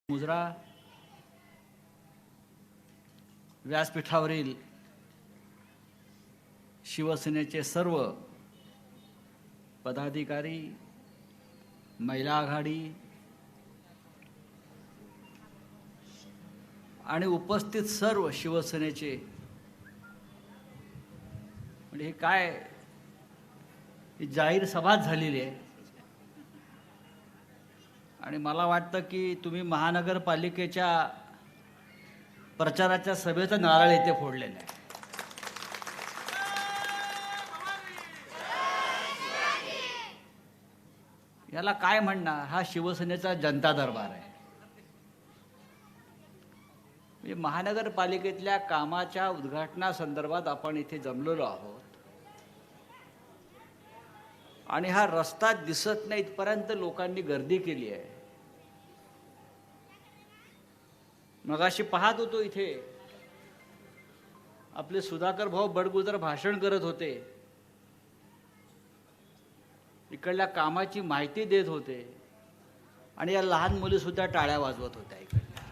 मुजरा व्यासपीठावरील शिवसेनेचे सर्व पदाधिकारी, महिला आघाडी आणि उपस्थित सर्व शिवसेनेचे, म्हणजे हे काय जाहीर सभा झालेली आहे आणि मला वाटतं की तुम्ही महानगरपालिकेच्या प्रचाराच्या सभेचं नारळ इथे फोडलेलं आहे. याला काय म्हणणार? हा शिवसेनेचा जनता दरबार आहे. म्हणजे महानगरपालिकेतल्या कामाच्या उद्घाटनासंदर्भात आपण इथे जमलेलो आहोत आणि हा रस्ता दिसत नाही इथपर्यंत लोकांनी गर्दी केली आहे. मगाशी पाहत होतो इथे आपले सुधाकर भाऊ बडगुजर भाषण करत होते, इकडल्या कामाची माहिती देत होते आणि या लहान मुली सुद्धा टाळ्या वाजवत होत्या. इकडल्या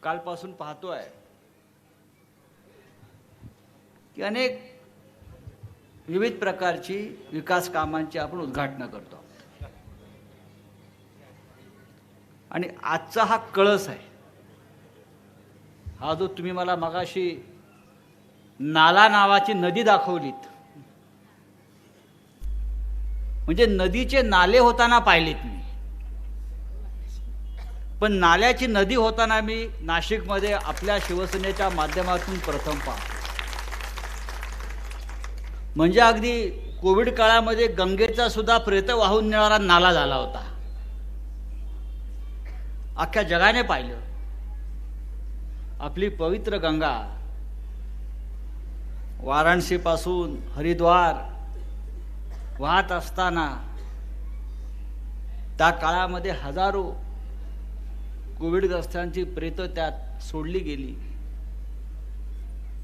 कालपासून पाहतोय की अनेक विविध प्रकारची विकास कामांची आपण उद्घाटन करतो आणि आजचा हा कळस आहे. हा जो तुम्ही मला मगाशी नाला नावाची नदी दाखवलीत, म्हणजे नदीचे नाले होताना पाहिलेत मी, पण नाल्याची नदी होताना मी नाशिकमध्ये आपल्या शिवसेनेच्या माध्यमातून प्रथम पाहतो. म्हणजे अगदी कोविड काळामध्ये गंगेचा सुद्धा प्रेत वाहून नेणारा नाला झाला होता. अख्ख्या जगाने पाहिलं आपली पवित्र गंगा वाराणसीपासून हरिद्वार वाहत असताना त्या काळामध्ये हजारो कोविडग्रस्तांची प्रेत त्यात सोडली गेली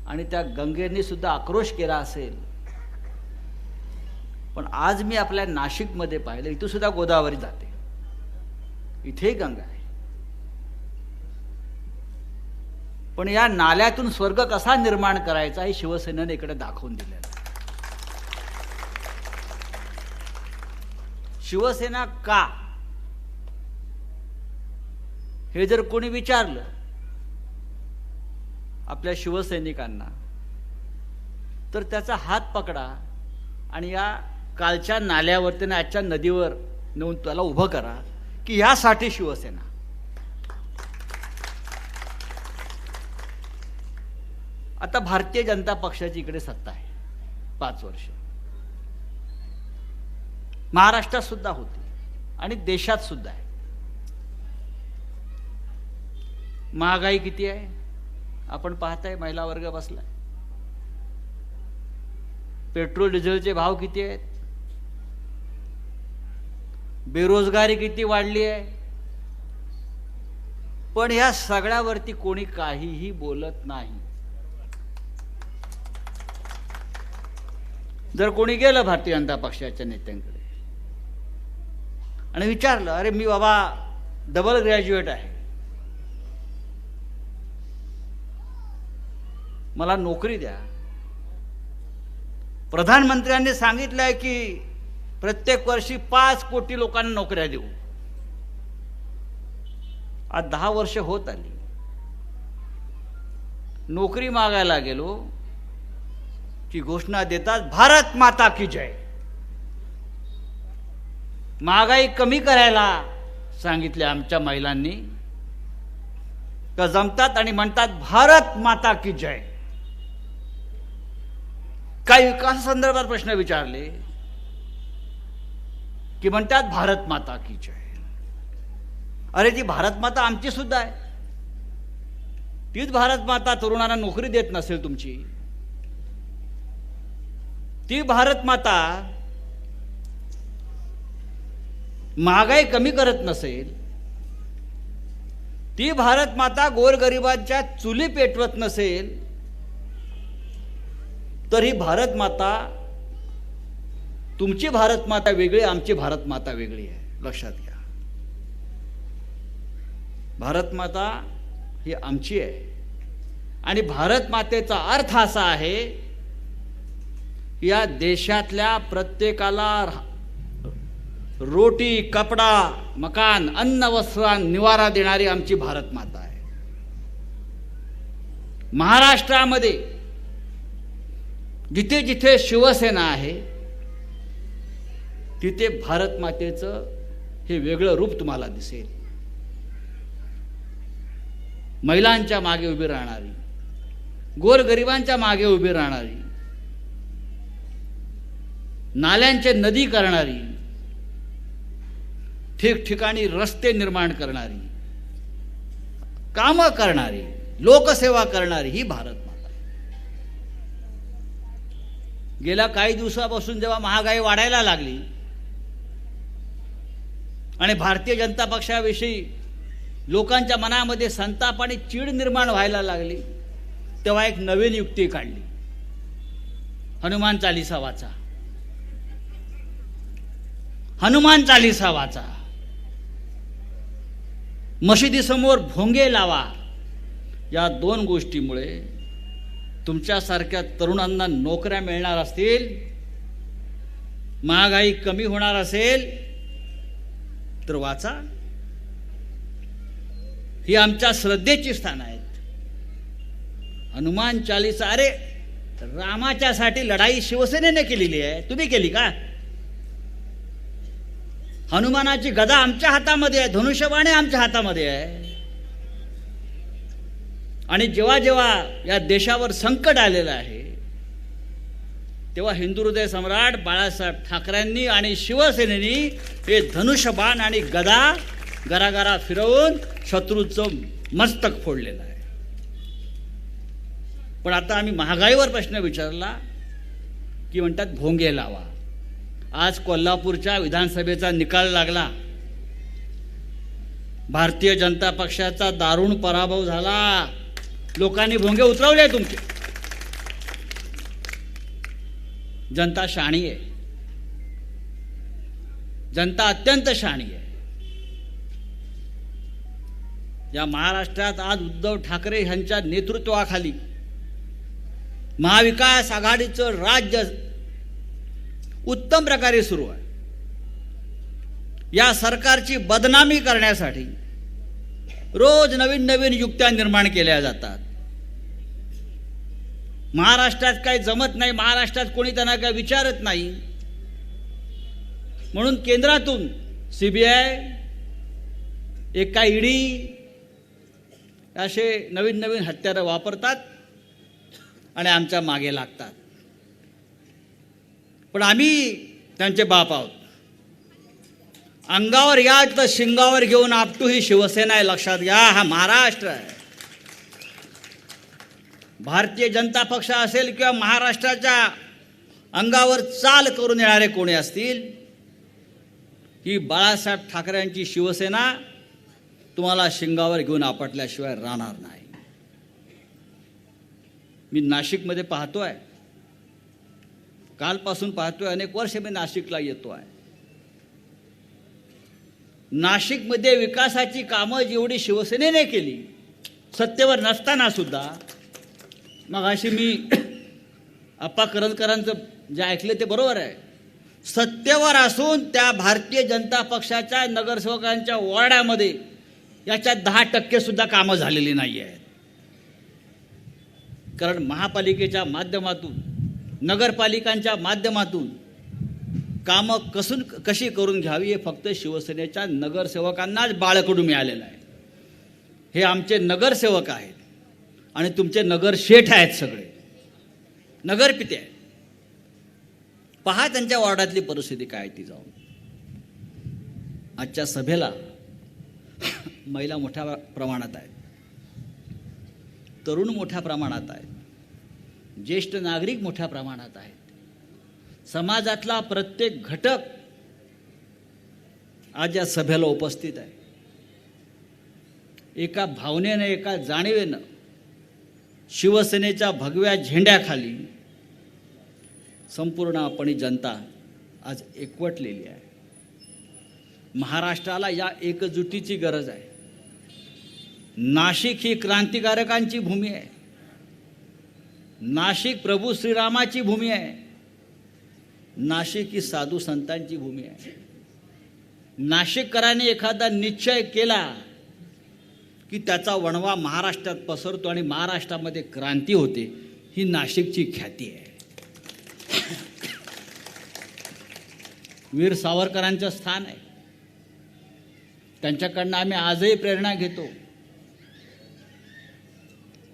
आणि त्या गंगेने सुद्धा आक्रोश केला असेल. पण आज मी आपल्या नाशिकमध्ये पाहिलं, इथं सुद्धा गोदावरी जाते, इथेही गंगा आहे. पण या नाल्यातून स्वर्ग कसा निर्माण करायचा हे शिवसेनेने इकडे दाखवून दिलेलं आहे. शिवसेना का हे जर कोणी विचारलं आपल्या शिवसैनिकांना, तर त्याचा हात पकडा आणि या कालच्या नाल्यावरती आणि आजच्या नदीवर नेऊन त्याला उभं करा की यासाठी शिवसेना. आता भारतीय जनता पक्षाची इकडे सत्ता आहे 5 वर्ष, महाराष्ट्रात सुद्धा होती आणि देशात सुद्धा आहे. महागाई किती आहे आपण पाहताय, महिला वर्ग बसलाय. पेट्रोल डिझेलचे भाव किती आहेत, बेरोजगारी किती वाढली आहे. पण ह्या सगळ्यावरती कोणी काहीही बोलत नाही. जर कोणी गेलं भारतीय जनता पक्षाच्या नेत्यांकडे आणि विचारलं, अरे मी बाबा डबल ग्रॅज्युएट आहे, मला नोकरी द्या. प्रधानमंत्र्यांनी सांगितलंय की प्रत्येक वर्षी 5 कोटी लोकांना नोकऱ्या देऊ. आज 10 वर्ष होत आली, नोकरी मागायला गेलो की घोषणा देतात भारत माता की जय. महागाई कमी करायला सांगितले आमच्या महिलांनी, तर जमतात आणि म्हणतात भारत माता की जय. काही विकासासंदर्भात प्रश्न विचारले की म्हणतात भारत माता की जय. अरे ती भारत माता आमची सुद्धा आहे. तीच भारत माता तरुणांना नोकरी देत नसेल तुमची, ती भारत माता महागाई कमी करत नसेल, ती भारत माता गोरगरिबांच्या चुली पेटवत नसेल, तर ही भारत माता तुमची भारत माता वेगळी, आमची भारत माता वेगळी आहे, लक्षात घ्या. भारत माता ही आमची आहे आणि भारत मातेचा अर्थ असा आहे, या देशातल्या प्रत्येकाला रोटी, कपडा, मकान, अन्न, वस्त्र, निवारा देणारी आमची भारत माता आहे. महाराष्ट्रामध्ये जिथे जिथे शिवसेना आहे तिथे भारत मातेचं हे वेगळं रूप तुम्हाला दिसेल. महिलांच्या मागे उभी राहणारी, गोरगरिबांच्या मागे उभी राहणारी, नाल्यांचे नदी करणारी, ठिकठिकाणी रस्ते निर्माण करणारी, कामं करणारी, लोकसेवा करणारी ही भारत माता. गेल्या काही दिवसापासून जेव्हा महागाई वाढायला लागली आणि भारतीय जनता पक्षाविषयी लोकांच्या मनामध्ये संताप आणि चीड निर्माण व्हायला लागली, तेव्हा एक नवीन युक्ती काढली. हनुमान चालीसा वाचा, हनुमान चालीसा वाचा, मशिदीसमोर भोंगे लावा. या दोन गोष्टीमुळे तुमच्यासारख्या तरुणांना नोकऱ्या मिळणार असतील, महागाई कमी होणार असेल तर वाचा. ही आमच्या श्रद्धेची स्थान आहेत. हनुमान चालीसा, अरे रामाच्यासाठी लढाई शिवसेनेने केलेली आहे, तुम्ही केली का? हनुमानाची गदा आमच्या हातामध्ये आहे, धनुष्यबाण आमच्या हातामध्ये आहे. आणि जेव्हा जेव्हा या देशावर संकट आलेलं आहे तेव्हा हिंदू हृदय सम्राट बाळासाहेब ठाकरेंनी आणि शिवसेनेनी हे धनुष्यबाण आणि गदा गरागरा फिरवून शत्रूचं मस्तक फोडलेलं आहे. पण आता आम्ही महागाईवर प्रश्न विचारला की म्हणतात भोंगे लावा. आज कोल्हापूरच्या विधानसभेचा निकाल लागला, भारतीय जनता पक्षाचा दारुण पराभव झाला, लोकांनी भोंगे उतरवले तुमचे. जनता शहाणी आहे, जनता अत्यंत शहाणी आहे. या महाराष्ट्रात आज उद्धव ठाकरे यांच्या नेतृत्वाखाली महाविकास आघाडीचं राज्य उत्तम प्रकारे सुरू आहे. या सरकारची बदनामी करण्यासाठी रोज नवीन नवीन युक्त्या निर्माण केल्या जातात. महाराष्ट्रात काही जमत नाही, महाराष्ट्रात कोणी त्यांना काही विचारत नाही, म्हणून केंद्रातून सीबीआय, एका ईडी असे नवीन नवीन हत्यारं वापरतात आणि आमच्या मागे लागतात. पण आम्ही त्यांचे बाप आहोत. अंगावर या तर शिंगावर घेऊन आपटू ही शिवसेना आहे, लक्षात घ्या. हा महाराष्ट्र आहे. भारतीय जनता पक्ष असेल किंवा महाराष्ट्राच्या अंगावर चाल करून येणारे कोणी असतील, ही बाळासाहेब ठाकरेंची शिवसेना तुम्हाला शिंगावर घेऊन आपटल्याशिवाय राहणार नाही. मी नाशिकमध्ये पाहतोय, कालपासून पाहतोय, अनेक वर्ष मी नाशिकला येतोय. नाशिकमध्ये विकासाची कामं जेवढी शिवसेनेने केली सत्तेवर नसताना सुद्धा, मग अशी मी अप्पा करंजकरांचं जे ऐकलं ते बरोबर आहे, सत्तेवर असून त्या भारतीय जनता पक्षाच्या नगरसेवकांच्या वॉर्डामध्ये याच्या 10% सुद्धा कामं झालेली नाही आहेत. कारण महापालिकेच्या माध्यमातून, नगरपालिकांच्या माध्यमातून कामं कशी करून घ्यावी हे फक्त शिवसेनेच्या नगरसेवकांनाच बाळकडून मिळालेलं आहे. हे आमचे नगरसेवक आहेत आणि तुमचे नगरशेठ आहेत, सगळे नगरपिते आहेत. पहा त्यांच्या वॉर्डातली परिस्थिती काय ती जाऊन. आजच्या सभेला महिला मोठ्या प्रमाणात आहेत, तरुण मोठ्या प्रमाणात आहेत, ज्येष्ठ नागरिक मोठ्या प्रमाणात आहेत. समाजातला प्रत्येक घटक आज या सभेला उपस्थित आहे. एका भावनेनं, एका जाणीवेनं शिवसेनेच्या भगव्या झेंड्याखाली संपूर्णपणे जनता आज एकवटलेली आहे. महाराष्ट्राला या एकजुटीची गरज आहे. नाशिक ही क्रांतिकारकांची भूमी आहे. नाशिक प्रभू श्रीरामाची भूमी आहे. नाशिक ही साधू संतांची भूमी आहे. नाशिककरांनी एखादा निश्चय केला की त्याचा वणवा महाराष्ट्रात पसरतो आणि महाराष्ट्रामध्ये क्रांती होते. ही नाशिकची ख्याती आहे. वीर सावरकरांचं स्थान आहे. त्यांच्याकडनं आम्ही आजही प्रेरणा घेतो.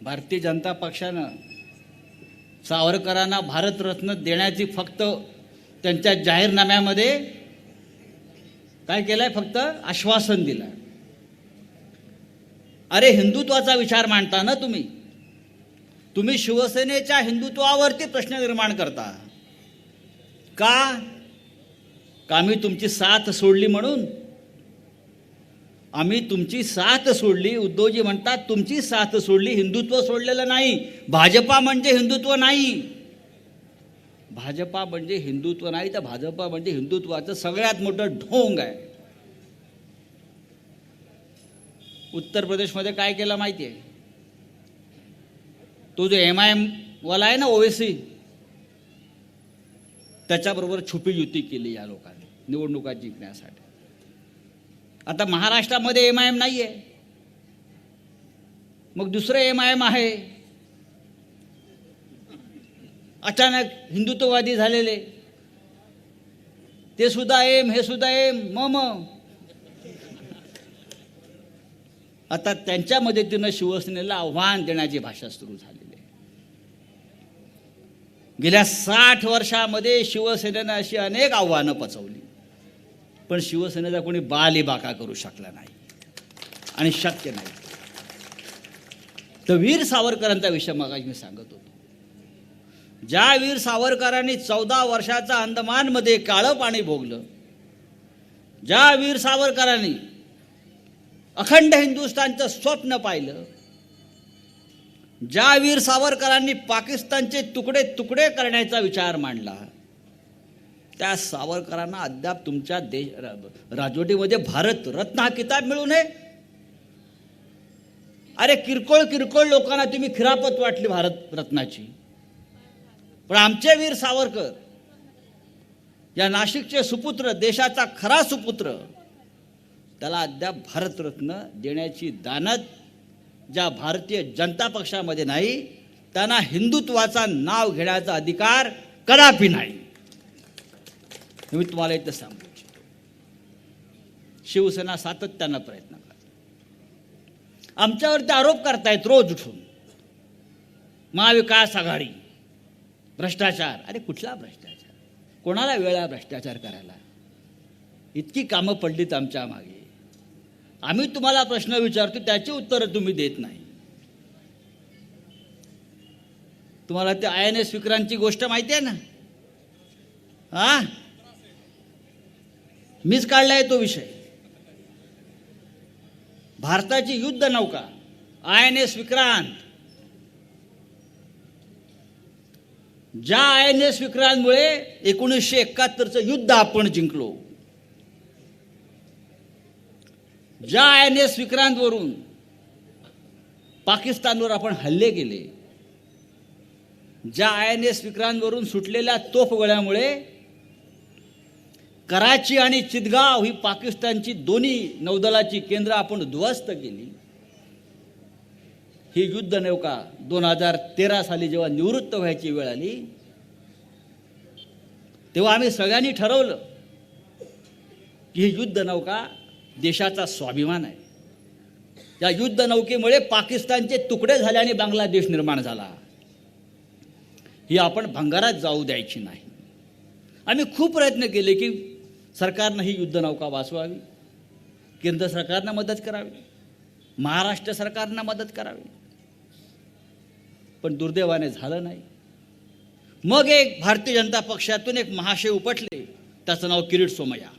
भारतीय जनता पक्षानं सावरकरांना भारतरत्न देण्याची फक्त त्यांच्या जाहीरनाम्यामध्ये काय केलंय, फक्त आश्वासन दिलं. अरे हिंदुत्वाचा विचार मांडता ना तुम्ही शिवसेनेच्या हिंदुत्वावरती प्रश्न निर्माण करता का? आम्ही तुमची साथ सोडली म्हणून? आम्ही तुमची साथ सोडली. उद्धवजी म्हणतात तुमची साथ सोडली, हिंदुत्व सोडलेलं नाही. भाजपा म्हणजे हिंदुत्व नाही. भाजपा म्हणजे हिंदुत्व नाही, तर भाजपा म्हणजे हिंदुत्वाचं सगळ्यात मोठं ढोंग आहे. उत्तर प्रदेशमध्ये काय केलं माहिती आहे? तो जो MIM वाला आहे ना, ओवेसी, त्याच्याबरोबर छुपी युती केली या लोकांनी निवडणुका जिंकण्यासाठी. आता महाराष्ट्रामध्ये MIM नाही आहे, मग दुसरं MIM आहे. अचानक हिंदुत्ववादी झालेले, ते सुद्धा एम, हे सुद्धा एम, मग आता त्यांच्या मदतीनं शिवसेनेला आव्हान देण्याची भाषा सुरू झालेली आहे. गेल्या 60 वर्षामध्ये शिवसेनेनं अशी अनेक आव्हानं पचवली, पण शिवसेनेचा कोणी बालेबाका करू शकला नाही आणि शक्य नाही. तर वीर सावरकरांचा विषय मग मी सांगत होतो. ज्या वीर सावरकरांनी 14 वर्षाचा अंदमानमध्ये काळं पाणी भोगलं, ज्या वीर सावरकरांनी अखंड हिंदुस्थानचं स्वप्न पाहिलं, ज्या वीर सावरकरांनी पाकिस्तानचे तुकडे तुकडे करण्याचा विचार मांडला, त्या सावरकरांना अद्याप तुमच्या राजवटीमध्ये भारत रत्न हा किताब मिळू नये. अरे किरकोळ लोकांना तुम्ही खिरापत वाटली भारत रत्नाची, पण आमचे वीर सावरकर, या नाशिकचे सुपुत्र, देशाचा खरा सुपुत्र, त्याला अद्याप भारतरत्न देण्याची दानत ज्या भारतीय जनता पक्षामध्ये नाही, त्यांना हिंदुत्वाचा नाव घेण्याचा अधिकार कदापि नाही. मी तुम्हाला इथं सांगू इच्छितो. शिवसेना सातत्यानं प्रयत्न करते. आमच्यावरती आरोप करतायत रोज उठून, महाविकास आघाडी, भ्रष्टाचार. अरे कुठला भ्रष्टाचार? कोणाला वेळ आहे भ्रष्टाचार करायला? इतकी कामं पडलीत आमच्या मागे. आम्ही तुम्हाला प्रश्न विचारतो, त्याची उत्तरं तुम्ही देत नाही. तुम्हाला ते INS विक्रांतची गोष्ट माहिती आहे ना? हा, मीच काढलाय तो विषय. भारताची युद्ध नौका INS विक्रांत, ज्या INS विक्रांतमुळे 1971चं युद्ध आपण जिंकलो, ज्या INS विक्रांतवरून पाकिस्तानवर आपण हल्ले केले, ज्या INS विक्रांतवरून सुटलेल्या तोफगोळ्यामुळे कराची आणि चितगाव ही पाकिस्तानची दोन्ही नौदलाची केंद्र आपण उद्ध्वस्त केली, ही युद्ध नौका 2013 साली जेव्हा निवृत्त व्हायची वेळ आली, तेव्हा आम्ही सगळ्यांनी ठरवलं की ही युद्ध नौका देशाचा स्वाभिमान आहे. या युद्ध नौकेमुळे पाकिस्तानचे तुकडे झाले आणि बांगलादेश निर्माण झाला. ही आपण भंगारात जाऊ द्यायची नाही. आम्ही खूप प्रयत्न केले की सरकारनं ही युद्ध नौका वाचवावी, केंद्र सरकारनं मदत करावी, महाराष्ट्र सरकारनं मदत करावी, पण दुर्दैवाने झालं नाही. मग एक भारतीय जनता पक्षातून एक महाशय उपटले, त्याचं नाव किरीट सोमय्या.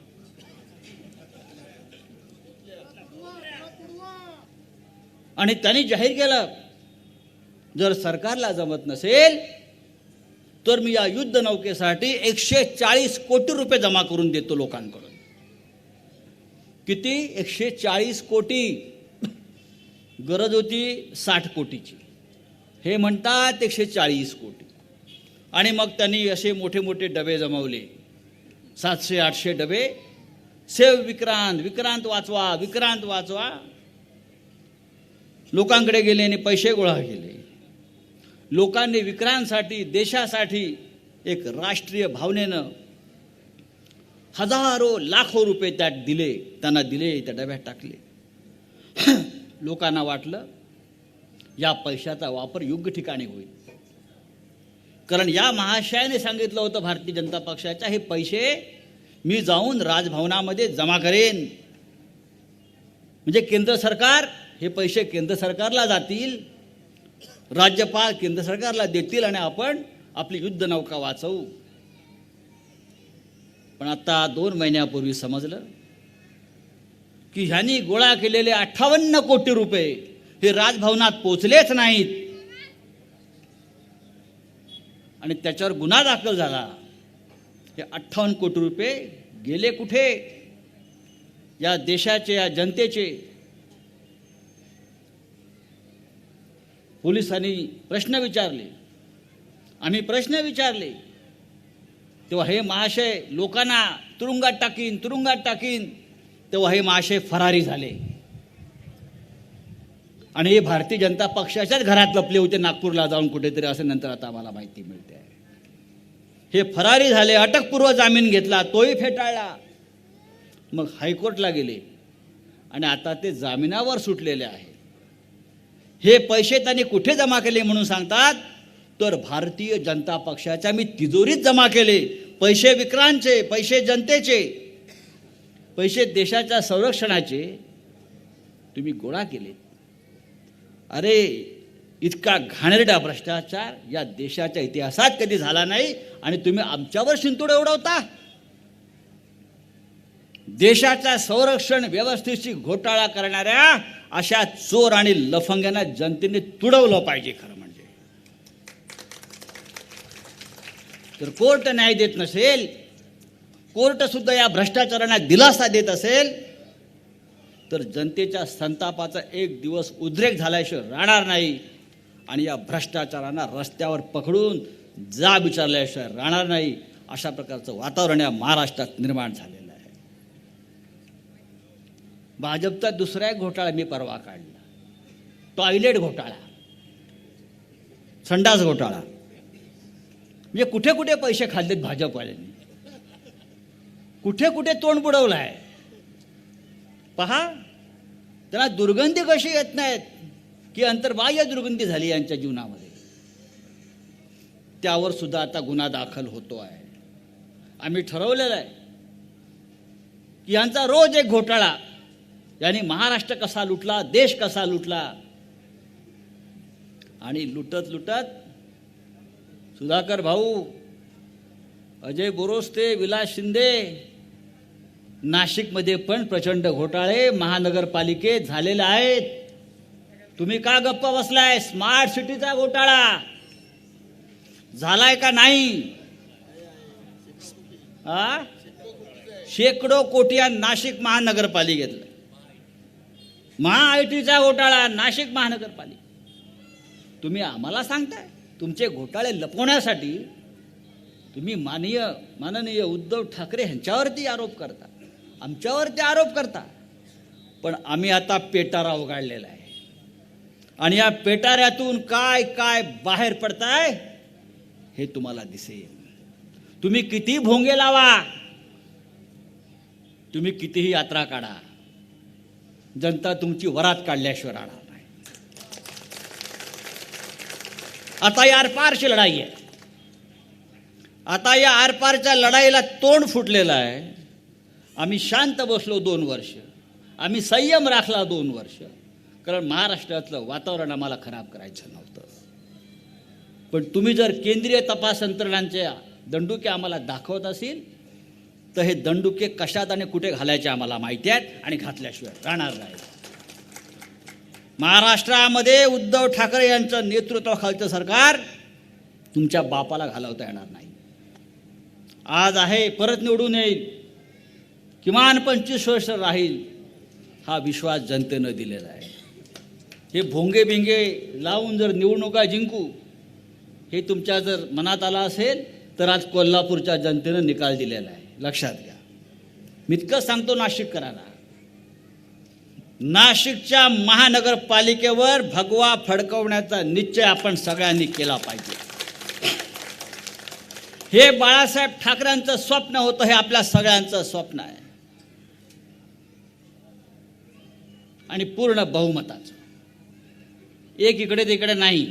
आणि त्यांनी जाहीर केलं, जर सरकारला जमत नसेल तर मी या युद्ध नौकेसाठी 140 कोटी रुपये जमा करून देतो लोकांकडून. किती? 140 कोटी. गरज होती 60 कोटीची. हे म्हणतात 140 कोटी. आणि मग त्यांनी असे मोठे मोठे डबे जमवले, 700-800 डबे. सेव विक्रांत, विक्रांत वाचवा, विक्रांत वाचवा. लोकांकडे गेले आणि पैसे गोळा केले. लोकांनी विक्रांतसाठी, देशासाठी एक राष्ट्रीय भावनेनं हजारो लाखो रुपये त्यात दिले, त्यांना दिले, त्या डब्यात टाकले. लोकांना वाटलं या पैशाचा वापर योग्य ठिकाणी होईल, कारण या महाशयाने सांगितलं होतं भारतीय जनता पक्षाच्या, हे पैसे मी जाऊन राजभवनामध्ये जमा करेन. म्हणजे केंद्र सरकार, हे पैसे केंद्र सरकारला जातील, राज्यपाल केंद्र सरकारला देतील आणि आपण आपली युद्ध नौका वाचवू. पण आता 2 महिन्यापूर्वी समजलं की ह्यांनी गोळा केलेले 58 कोटी रुपये हे राजभवनात पोचलेच नाहीत. आणि त्याच्यावर गुन्हा दाखल झाला. हे 58 कोटी रुपये गेले कुठे? या देशाचे, या जनतेचे. पोलिसांनी प्रश्न विचारले, आम्ही प्रश्न विचारले, तेव्हा हे महाशय लोकांना तुरुंगात टाकीन, तुरुंगात टाकीन. तेव्हा हे महाशय फरारी झाले. आणि हे भारतीय जनता पक्षाच्याच घरात लपले होते, नागपूरला जाऊन कुठेतरी, असं नंतर आता आम्हाला माहिती मिळते आहे. हे फरारी झाले. अटकपूर्व जामीन घेतला, तोही फेटाळला. मग हायकोर्टला गेले आणि आता ते जामिनावर सुटलेले आहे. हे पैसे त्यांनी कुठे जमा केले म्हणून सांगतात, तर भारतीय जनता पक्षाच्या मी तिजोरीत जमा केले. पैसे विक्रांतचे, पैसे जनतेचे, पैसे देशाच्या संरक्षणाचे तुम्ही गोळा केले. अरे, इतका घाणेरडा भ्रष्टाचार या देशाच्या इतिहासात कधी झाला नाही आणि तुम्ही आमच्यावर शिंतोडे उडवता. देशाच्या संरक्षण व्यवस्थेची घोटाळा करणाऱ्या अशा चोर आणि लफंग्यांना जनतेने तुडवलं पाहिजे. खरं म्हणजे तर कोर्ट न्याय देत नसेल, कोर्ट सुद्धा या भ्रष्टाचारांना दिलासा देत असेल, तर जनतेच्या संतापाचा एक दिवस उद्रेक झाल्याशिवाय राहणार नाही. आणि या भ्रष्टाचारांना रस्त्यावर पकडून जा विचारल्याशिवाय राहणार नाही. अशा प्रकारचं वातावरण या महाराष्ट्रात निर्माण झालेलं आहे. भाजपचा दुसरा एक घोटाळा मी परवा काढला, टॉयलेट घोटाळा, संडास घोटाळा. म्हणजे कुठे कुठे पैसे खाल्लेत भाजपवाल्यांनी, कुठे कुठे तोंड बुडवलं आहे. पहा, त्यांना दुर्गंधी कशी येत नाहीत की अंतर्बाह्य दुर्गंधी झाली यांच्या जीवनामध्ये. त्यावर सुद्धा आता गुन्हा दाखल होतो आहे. आम्ही ठरवलेलं आहे की यांचा रोज एक घोटाळा, यांनी महाराष्ट्र कसा लुटला, देश कसा लुटला. आणि लुटत लुटत सुधाकर भाऊ, अजय बोरोस्ते, विलास शिंदे, नाशिकमध्ये पण प्रचंड घोटाळे महानगरपालिकेत झालेले आहेत. तुम्ही का गप्प बसलाय? स्मार्ट सिटीचा घोटाळा झालाय का नाही? शेकडो कोटी नाशिक महानगरपालिकेतला. महाआयटीचा घोटाळा नाशिक महानगरपालिका. तुम्ही आम्हाला सांगताय तुमचे घोटाळे लपवण्यासाठी तुम्ही माननीय उद्धव ठाकरे यांच्यावरती आरोप करता, आमच्यावरती आरोप करता. पण आम्ही आता पेटारा उघडलेला आहे आणि या पेटाऱ्यातून काय काय बाहेर पडताय हे तुम्हाला दिसेल. तुम्ही किती भोंगे लावा, तुम्ही कितीही यात्रा काढा, जनता तुमची वरात काढल्याशिवाय राहणार नाही. आता या आरपारची लढाई आहे. आता या आरपारच्या लढाईला तोंड फुटलेलं आहे. आम्ही शांत बसलो 2 वर्ष, आम्ही संयम राखला 2 वर्ष, कारण महाराष्ट्रातलं वातावरण आम्हाला खराब करायचं नव्हतं. पण तुम्ही जर केंद्रीय तपास यंत्रणांचे दंडुके आम्हाला दाखवत असेल तर हे दंडुके कशात आणि कुठे घालायचे आम्हाला माहिती आहेत आणि घातल्याशिवाय राहणार नाही. महाराष्ट्रामध्ये उद्धव ठाकरे यांचं नेतृत्वाखालचं सरकार तुमच्या बापाला घालवता येणार नाही. आज आहे, परत निवडून येईल, किमान 25 वर्ष राहील, हा विश्वास जनतेनं दिलेला आहे. हे भोंगे बिंगे लावून जर निवडणुका जिंकू हे तुमच्या जर मनात आलं असेल तर आज कोल्हापूरच्या जनतेनं निकाल दिलेला आहे, लक्षात घ्या. मी इतकं सांगतो नाशिककरांना, नाशिकच्या महानगरपालिकेवर भगवा फडकवण्याचा निश्चय आपण सगळ्यांनी केला पाहिजे. हे बाळासाहेब ठाकरेंचं स्वप्न होतं, हे आपल्या सगळ्यांचं स्वप्न आहे आणि पूर्ण बहुमताचं, एक इकडे तिकडे नाही.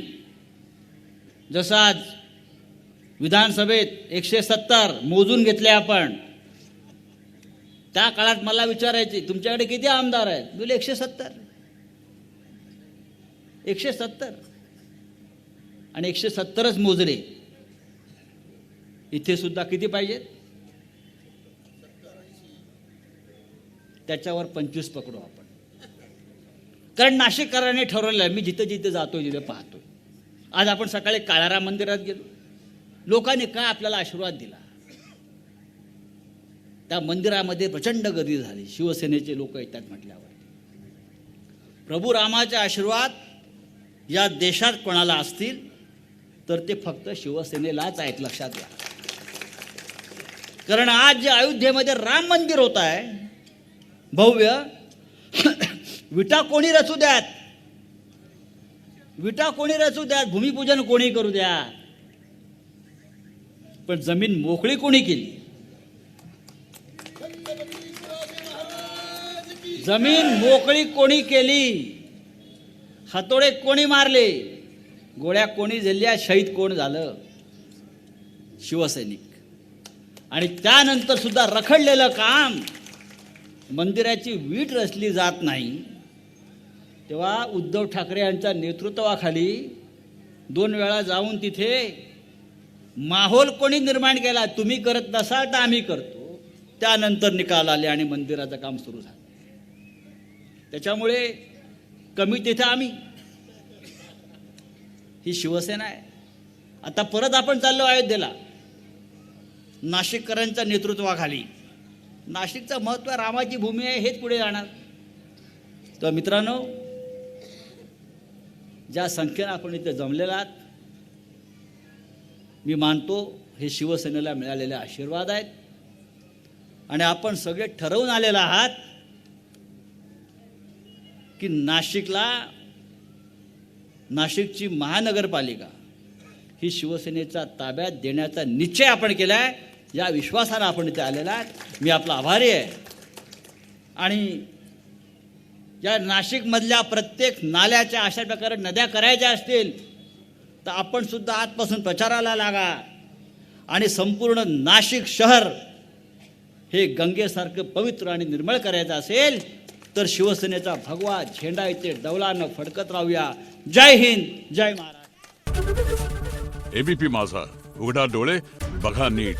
जसं आज विधानसभेत 170 मोजून घेतले आपण, त्या काळात मला विचारायचे तुमच्याकडे किती आमदार आहेत, बोले 170 आणि 170च मोजले. इथे सुद्धा किती पाहिजेत, त्याच्यावर 25 पकडू आपण. कारण नाशिककरांनी ठरवलं आहे, मी जिथे जिथे जातोय तिथे पाहतोय. आज आपण सकाळी काळाराम मंदिरात गेलो, लोकांनी काय आपल्याला आशीर्वाद दिला. त्या मंदिरामध्ये प्रचंड गर्दी झाली, शिवसेनेचे लोक येतात म्हटल्यावर. प्रभू रामाचे आशीर्वाद या देशात कोणाला असतील तर ते फक्त शिवसेनेलाच आहेत, लक्षात घ्या. कारण आज जे अयोध्येमध्ये राम मंदिर होत आहे भव्य, विटा कोणी रचू द्यात, विटा कोणी रचू द्यात, भूमिपूजन कोणी करू द्या, पण जमीन मोकळी कोणी केली, जमीन मोकळी कोणी केली, हातोडे कोणी मारले, गोळ्या कोणी झेलल्या, शहीद कोण झालं, शिवसैनिक. आणि त्यानंतर सुद्धा रखडलेलं काम, मंदिराची वीट रचली जात नाही, तेव्हा उद्धव ठाकरे यांच्या नेतृत्वाखाली 2 वेळा जाऊन तिथे माहोल कोणी निर्माण केला, तुम्ही करत नसाल तर आम्ही करतो. त्यानंतर निकाल आले आणि मंदिराचं काम सुरू झालं. त्याच्यामुळे कमी तिथे आम्ही, ही शिवसेना आहे. आता परत आपण चाललो अयोध्येला नाशिककरांच्या नेतृत्वाखाली. नाशिकचं महत्त्व रामाची भूमी आहे, हेच पुढे जाणार. तर मित्रांनो, ज्या संख्येनं आपण इथे जमलेला आहात, मी मानतो हे शिवसेनेला मिळालेले आशीर्वाद आहेत. आणि आपण सगळे ठरवून आलेला आहात की नाशिकची महानगरपालिका ही शिवसेनेच्या ताब्यात देण्याचा निश्चय आपण केला आहे. या विश्वासानं आपण इथे आलेला आहे. मी आपला आभारी आहे. आणि या नाशिकमधल्या प्रत्येक नाल्याच्या अशा प्रकारे नद्या करायच्या असतील तर आपण सुद्धा आजपासून प्रचाराला लागा. आणि संपूर्ण नाशिक शहर हे गंगेसारखं पवित्र आणि निर्मळ करायचं असेल तर शिवसेनेचा भगवा झेंडा इथे डौलानं फडकत राहूया. जय हिंद, जय महाराष्ट्र. एबीपी माझा, उघडा डोळे बघा नीट.